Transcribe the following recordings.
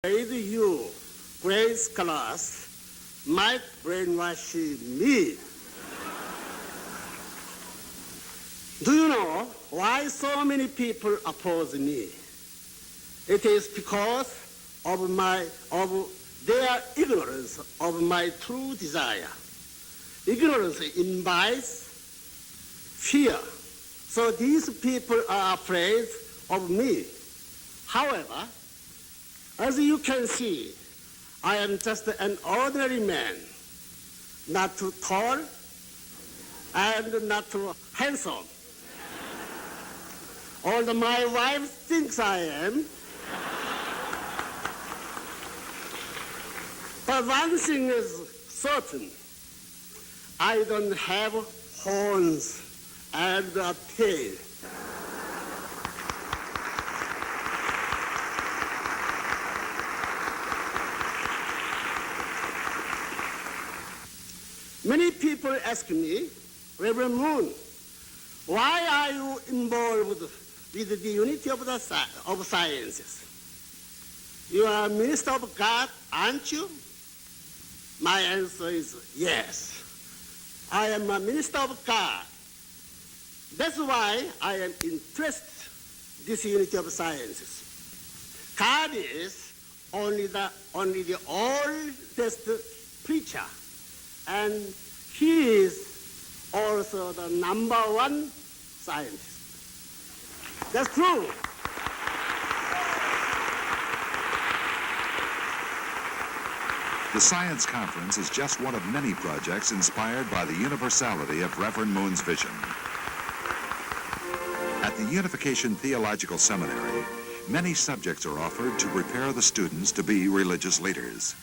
afraid you, great scholars, might brainwash me. Do you know why so many people oppose me? It is because of their ignorance of my true desire. Ignorance invites fear. So these people are afraid of me. However, as you can see, I am just an ordinary man, not too tall and not too handsome. Although my wife thinks I am. But one thing is certain. I don't have horns and a tail. Many people ask me, Reverend Moon, why are you involved with the unity of sciences? You are a minister of God, aren't you? My answer is yes. I am a minister of God. That's why I am interested in this unity of sciences. God is only the oldest preacher, and he is also the number one scientist. That's true. The Science Conference is just one of many projects inspired by the universality of Reverend Moon's vision. At the Unification Theological Seminary, many subjects are offered to prepare the students to be religious leaders.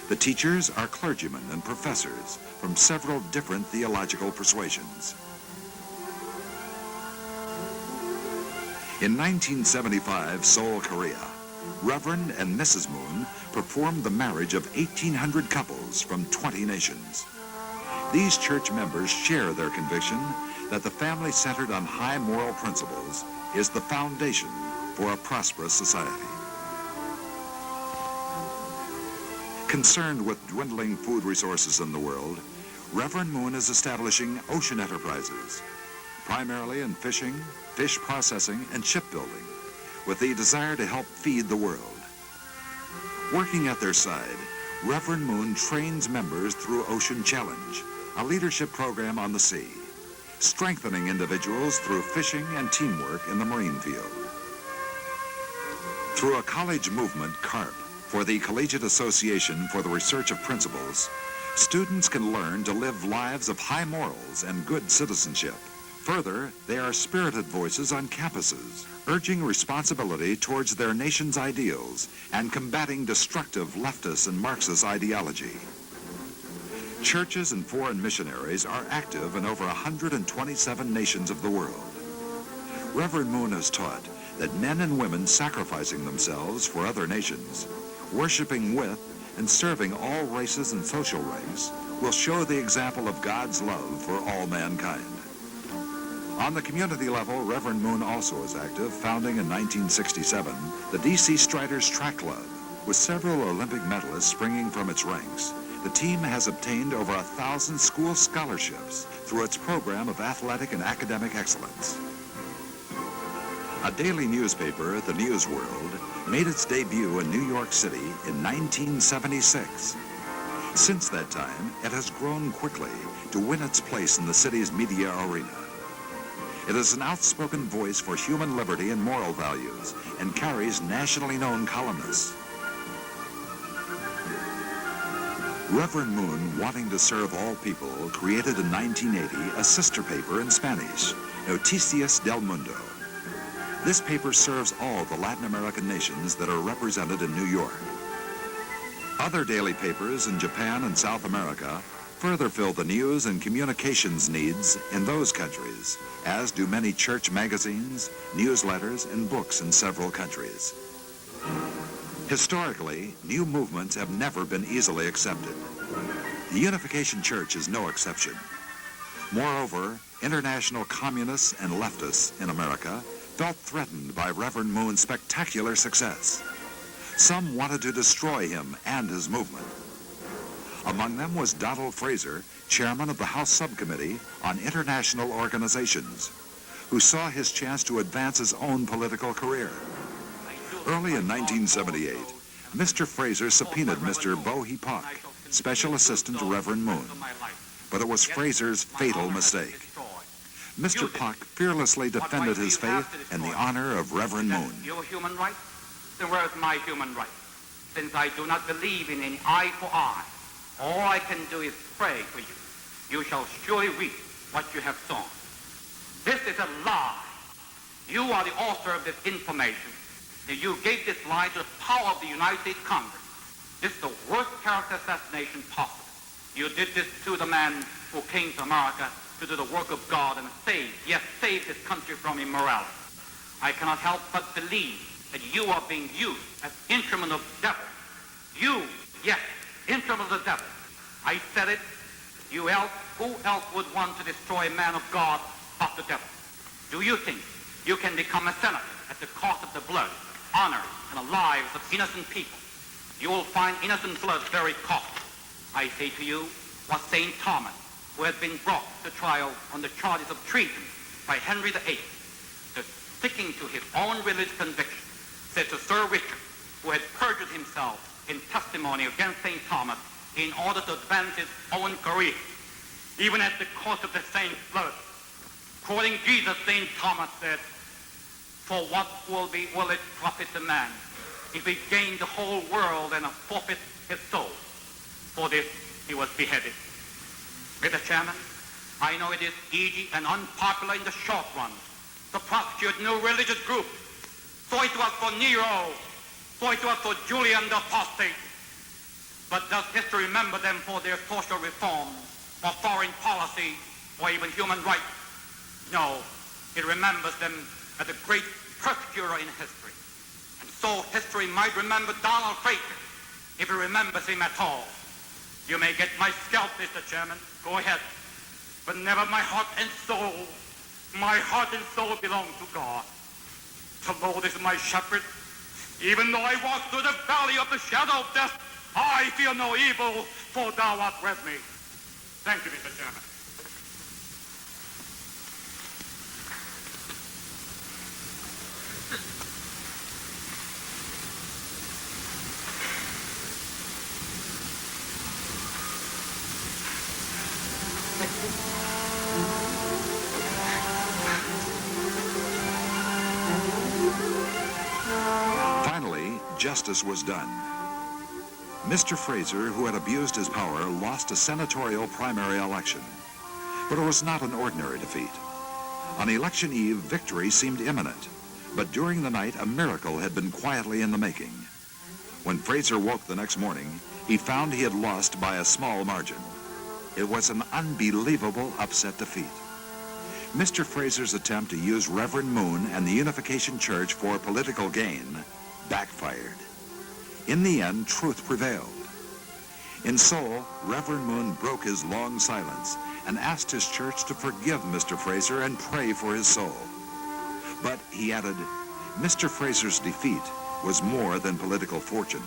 The teachers are clergymen and professors from several different theological persuasions. In 1975, Seoul, Korea, Reverend and Mrs. Moon performed the marriage of 1,800 couples from 20 nations. These church members share their conviction that the family centered on high moral principles is the foundation for a prosperous society. Concerned with dwindling food resources in the world, Reverend Moon is establishing ocean enterprises, primarily in fishing, fish processing, and shipbuilding, with the desire to help feed the world. Working at their side, Reverend Moon trains members through Ocean Challenge, a leadership program on the sea, strengthening individuals through fishing and teamwork in the marine field. Through a college movement, CARP, for the Collegiate Association for the Research of Principles, students can learn to live lives of high morals and good citizenship. Further, they are spirited voices on campuses, urging responsibility towards their nation's ideals and combating destructive leftist and Marxist ideology. Churches and foreign missionaries are active in over 127 nations of the world. Reverend Moon has taught that men and women sacrificing themselves for other nations, worshiping with and serving all races and social ranks, will show the example of God's love for all mankind. On the community level, Reverend Moon also is active, founding in 1967 the D.C. Striders Track Club. With several Olympic medalists springing from its ranks, the team has obtained over 1,000 school scholarships through its program of athletic and academic excellence. A daily newspaper, The News World, made its debut in New York City in 1976. Since that time, it has grown quickly to win its place in the city's media arena. It is an outspoken voice for human liberty and moral values and carries nationally known columnists. Reverend Moon, wanting to serve all people, created in 1980 a sister paper in Spanish, Noticias del Mundo. This paper serves all the Latin American nations that are represented in New York. Other daily papers in Japan and South America further fill the news and communications needs in those countries, as do many church magazines, newsletters, and books in several countries. Historically, new movements have never been easily accepted. The Unification Church is no exception. Moreover, international communists and leftists in America felt threatened by Reverend Moon's spectacular success. Some wanted to destroy him and his movement. Among them was Donald Fraser, chairman of the House Subcommittee on International Organizations, who saw his chance to advance his own political career. Early in 1978, Mr. Fraser subpoenaed Mr. Bo Hee Pak, special assistant to Reverend Moon, but it was Fraser's fatal mistake. Mr. Pak fearlessly defended his faith and the honor of Reverend Moon. Your human right? Then where is my human right? Since I do not believe in any eye for eye, all I can do is pray for you. You shall surely reap what you have sown. This is a lie. You are the author of this information. You gave this lie to the power of the United States Congress. This is the worst character assassination possible. You did this to the man who came to America to do the work of God and save his country from immorality. I cannot help but believe that you are being used as instrument of the devil. You, yes, instrument of the devil. I said it. Who else would want to destroy a man of God but the devil? Do you think you can become a senator at the cost of the blood, honor, and the lives of innocent people? You will find innocent blood very costly. I say to you what St. Thomas, who had been brought to trial on the charges of treason by Henry VIII, sticking to his own religious conviction, said to Sir Richard, who had perjured himself in testimony against St. Thomas in order to advance his own career, even at the cost of the saint's blood. Quoting Jesus, St. Thomas said, "For what will it profit the man if he gain the whole world and forfeit his soul?" For this he was beheaded. Mr. Chairman, I know it is easy and unpopular in the short run to prosecute new religious groups. So it was for Nero, so it was for Julian the Apostate. But does history remember them for their social reforms, or foreign policy, or even human rights? No, it remembers them as a great persecutor in history. And so history might remember Donald Fraser, if it remembers him at all. You may get my scalp, Mr. Chairman. Go ahead. But never my heart and soul. My heart and soul belong to God. The Lord is my shepherd. Even though I walk through the valley of the shadow of death, I fear no evil, for thou art with me. Thank you, Mr. Chairman. Finally, justice was done. Mr. Fraser, who had abused his power, lost a senatorial primary election. But it was not an ordinary defeat. On election eve, victory seemed imminent. But during the night, a miracle had been quietly in the making. When Fraser woke the next morning, he found he had lost by a small margin. It was an unbelievable upset defeat. Mr. Fraser's attempt to use Reverend Moon and the Unification Church for political gain backfired. In the end, truth prevailed. In Seoul, Reverend Moon broke his long silence and asked his church to forgive Mr. Fraser and pray for his soul. But, he added, Mr. Fraser's defeat was more than political fortune.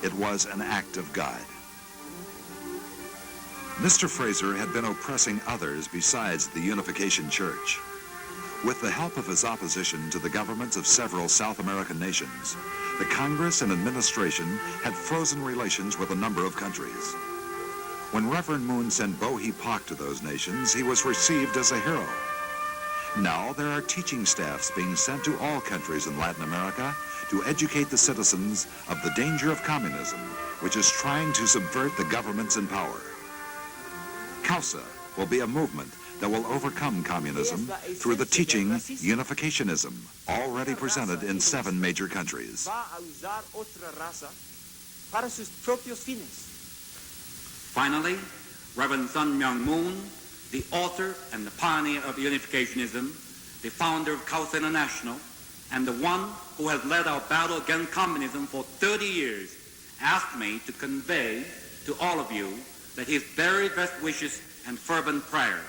It was an act of God. Mr. Fraser had been oppressing others besides the Unification Church. With the help of his opposition to the governments of several South American nations, the Congress and administration had frozen relations with a number of countries. When Reverend Moon sent Bo Hee Pak to those nations, he was received as a hero. Now there are teaching staffs being sent to all countries in Latin America to educate the citizens of the danger of communism, which is trying to subvert the governments in power. Causa will be a movement that will overcome communism through the teaching Unificationism, already presented in 7 major countries. Finally, Reverend Myung Moon, the author and the pioneer of Unificationism, the founder of Causa International, and the one who has led our battle against communism for 30 years, asked me to convey to all of you that his very best wishes and fervent prayers.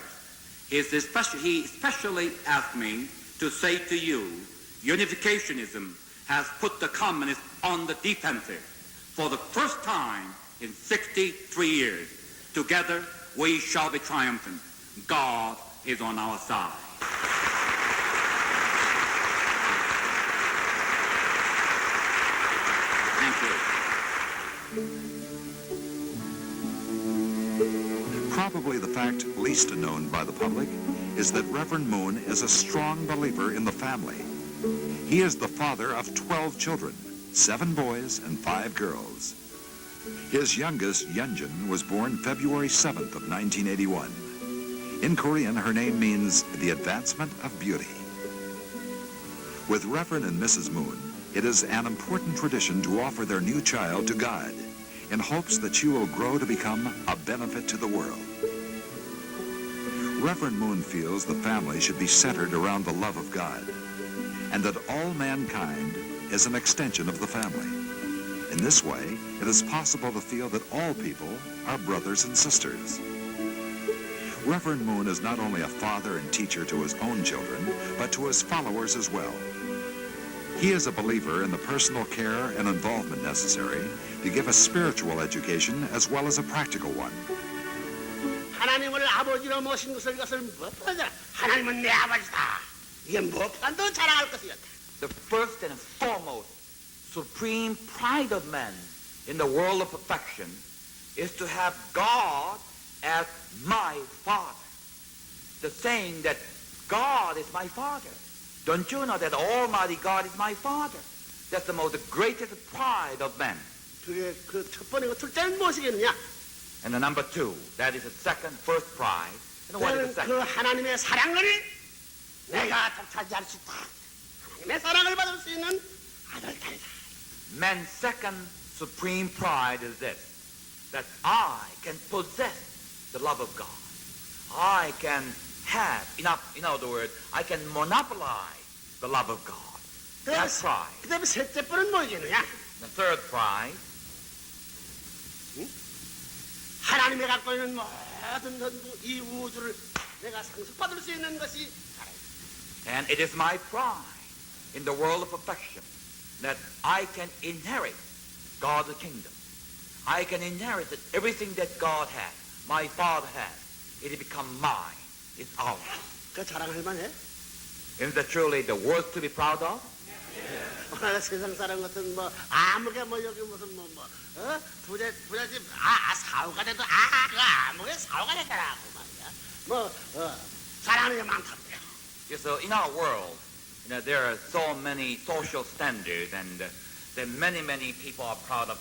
He especially asked me to say to you, Unificationism has put the communists on the defensive for the first time in 63 years. Together, we shall be triumphant. God is on our side. Thank you. Probably the fact least known by the public is that Reverend Moon is a strong believer in the family. He is the father of 12 children, 7 boys and 5 girls. His youngest, Yunjin, was born February 7th of 1981. In Korean, her name means the advancement of beauty. With Reverend and Mrs. Moon, it is an important tradition to offer their new child to God in hopes that she will grow to become a benefit to the world. Reverend Moon feels the family should be centered around the love of God and that all mankind is an extension of the family. In this way, it is possible to feel that all people are brothers and sisters. Reverend Moon is not only a father and teacher to his own children, but to his followers as well. He is a believer in the personal care and involvement necessary to give a spiritual education as well as a practical one. 하나님을 아버지로 모신 것을 무엇보다 하나님은 내 아버지다. 이게 무엇보다도 자랑할 것이었다. The first and foremost supreme pride of man in the world of perfection is to have God as my Father. The saying that God is my Father. Don't you know that Almighty God is my Father? That's the most greatest pride of man. 그게 그 첫 번째고 둘째는 무엇이겠느냐? And the number 2, that is the first pride. And what is the 그 second? 하나님의 사랑을 내가 독차지할 수 있다. 하나님의 사랑을 받을 수 있는 아들딸이다. Man's second supreme pride is this, that I can possess the love of God. I can have enough, in other words, I can monopolize the love of God. That's pride. 그 다음에 셋째 번은 뭐겠느냐? The third pride, 하나님이 갖고 있는 모든 전부 이 우주를 내가 상속받을 수 있는 것이 and it is my pride in the world of perfection that I can inherit God's kingdom. I can inherit everything that God has, my Father has. It become mine. It's ours. 그 자랑할 만해? Isn't that truly the worth to be proud of? 세상 사람 같은 뭐 아무게 뭐 여기 무슨 부잣집 사후가 돼도 그 아무게 사후가 됐더라고 말이야. 자랑하는 게 많답니다. So in our world, there are so many social standards, and that many people are proud of.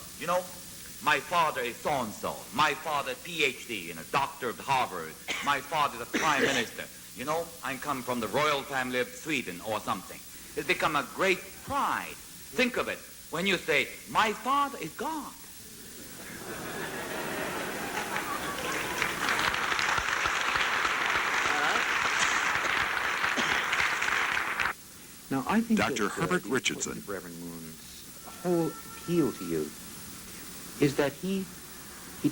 My father is so-and-so. My father, PhD, and a doctor of Harvard. My father is a prime minister. I come from the royal family of Sweden or something. It's become a great pride. Think of it. When you say, my father is God. Now, I think Dr. that, Herbert the Richardson. importance of Reverend Moon's whole appeal to youth is that he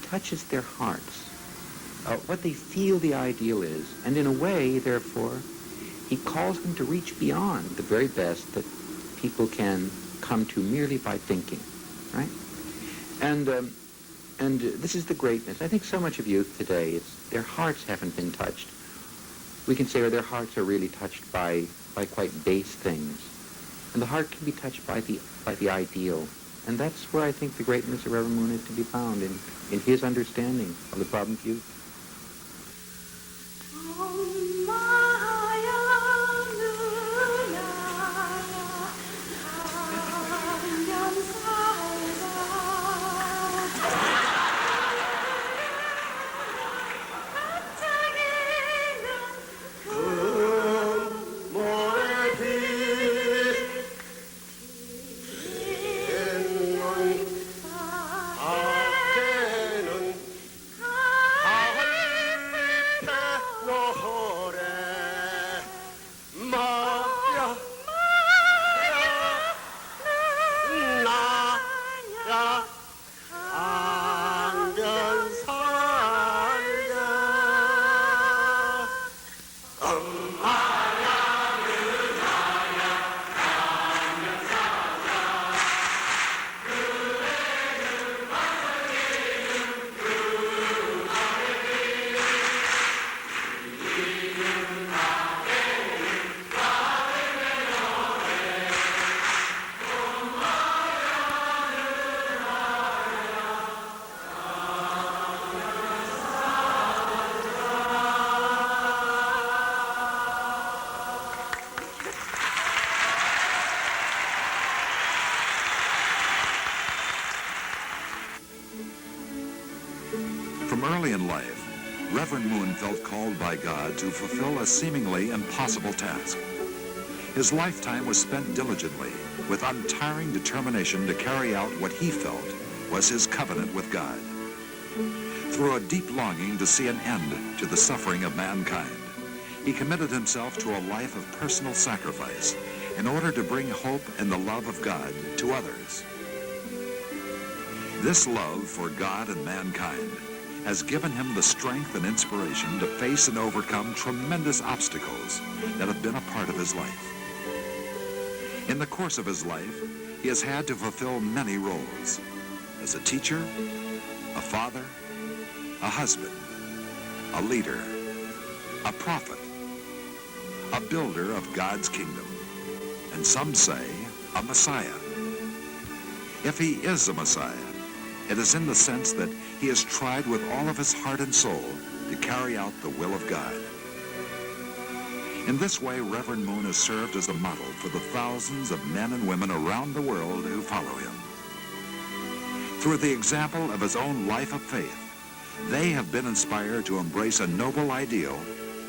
touches their hearts, what they feel the ideal is, and in a way, therefore, he calls them to reach beyond the very best that people can come to merely by thinking, right? And this is the greatness. I think so much of youth today, their hearts haven't been touched. We can say, their hearts are really touched by quite base things. And the heart can be touched by the ideal. And that's where I think the greatness of Reverend Moon is to be found, in his understanding of the problem of youth. From early in life, Reverend Moon felt called by God to fulfill a seemingly impossible task. His lifetime was spent diligently, with untiring determination to carry out what he felt was his covenant with God. Through a deep longing to see an end to the suffering of mankind, he committed himself to a life of personal sacrifice in order to bring hope and the love of God to others. This love for God and mankind has given him the strength and inspiration to face and overcome tremendous obstacles that have been a part of his life. In the course of his life, he has had to fulfill many roles: as a teacher, a father, a husband, a leader, a prophet, a builder of God's kingdom, and some say a Messiah. If he is a Messiah, it is in the sense that he has tried with all of his heart and soul to carry out the will of God. In this way, Reverend Moon has served as a model for the thousands of men and women around the world who follow him. Through the example of his own life of faith, they have been inspired to embrace a noble ideal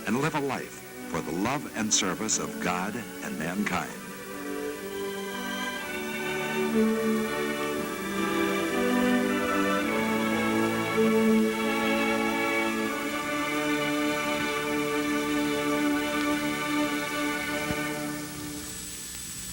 and live a life for the love and service of God and mankind.